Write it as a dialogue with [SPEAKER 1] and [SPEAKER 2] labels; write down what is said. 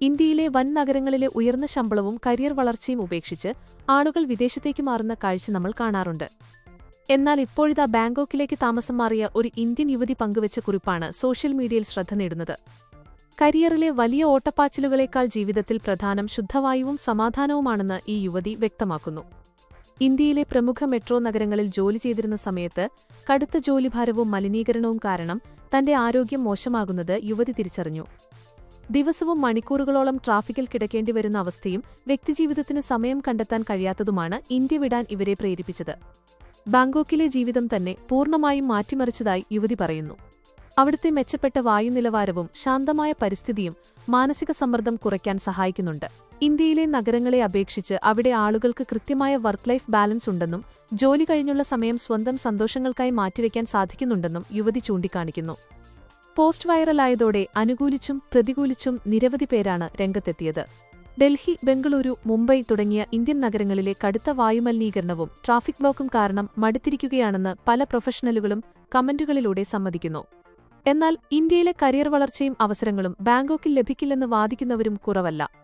[SPEAKER 1] ഇന്ത്യയിലെ വൻ നഗരങ്ങളിലെ ഉയർന്ന ശമ്പളവും കരിയർ വളർച്ചയും ഉപേക്ഷിച്ച് ആളുകൾ വിദേശത്തേക്ക് മാറുന്ന കാഴ്ച നമ്മൾ കാണാറുണ്ട്. എന്നാൽ ഇപ്പോഴിതാ ബാങ്കോക്കിലേക്ക് താമസം മാറിയ ഒരു ഇന്ത്യൻ യുവതി പങ്കുവച്ച കുറിപ്പാണ് സോഷ്യൽ മീഡിയയിൽ ശ്രദ്ധ നേടുന്നത്. കരിയറിലെ വലിയ ഓട്ടപ്പാച്ചിലുകളേക്കാൾ ജീവിതത്തിൽ പ്രധാനം ശുദ്ധവായുവും സമാധാനവുമാണെന്ന് ഈ യുവതി വ്യക്തമാക്കുന്നു. ഇന്ത്യയിലെ പ്രമുഖ മെട്രോ നഗരങ്ങളിൽ ജോലി ചെയ്തിരുന്ന സമയത്ത് കടുത്ത ജോലിഭാരവും മലിനീകരണവും കാരണം തന്റെ ആരോഗ്യം മോശമാകുന്നത് യുവതി തിരിച്ചറിഞ്ഞു. ദിവസവും മണിക്കൂറുകളോളം ട്രാഫിക്കിൽ കിടക്കേണ്ടിവരുന്ന അവസ്ഥയും വ്യക്തിജീവിതത്തിന് സമയം കണ്ടെത്താൻ കഴിയാത്തതുമാണ് ഇന്ത്യ വിടാൻ ഇവരെ പ്രേരിപ്പിച്ചത്. ബാങ്കോക്കിലെ ജീവിതം തന്നെ പൂർണ്ണമായും മാറ്റിമറിച്ചതായി യുവതി പറയുന്നു. അവിടുത്തെ മെച്ചപ്പെട്ട വായുനിലവാരവും ശാന്തമായ പരിസ്ഥിതിയും മാനസിക സമ്മർദ്ദം കുറയ്ക്കാൻ സഹായിക്കുന്നുണ്ട്. ഇന്ത്യയിലെ നഗരങ്ങളെ അപേക്ഷിച്ച് അവിടെ ആളുകൾക്ക് കൃത്യമായ വർക്ക് ലൈഫ് ബാലൻസ് ഉണ്ടെന്നും ജോലി കഴിഞ്ഞുള്ള സമയം സ്വന്തം സന്തോഷങ്ങൾക്കായി മാറ്റിവെക്കാൻ സാധിക്കുന്നുണ്ടെന്നും യുവതി ചൂണ്ടിക്കാണിക്കുന്നു. പോസ്റ്റ് വൈറലായതോടെ അനുകൂലിച്ചും പ്രതികൂലിച്ചും നിരവധി പേരാണ് രംഗത്തെത്തിയത്. ഡൽഹി, ബംഗളൂരു, മുംബൈ തുടങ്ങിയ ഇന്ത്യൻ നഗരങ്ങളിലെ കടുത്ത വായുമലിനീകരണവും ട്രാഫിക് ബ്ലോക്കും കാരണം മടുത്തിരിക്കുകയാണെന്ന് പല പ്രൊഫഷണലുകളും കമന്റുകളിലൂടെ സമ്മതിക്കുന്നു. എന്നാൽ ഇന്ത്യയിലെ കരിയർ വളർച്ചയും അവസരങ്ങളും ബാങ്കോക്കിൽ ലഭിക്കില്ലെന്ന് വാദിക്കുന്നവരും കുറവല്ല.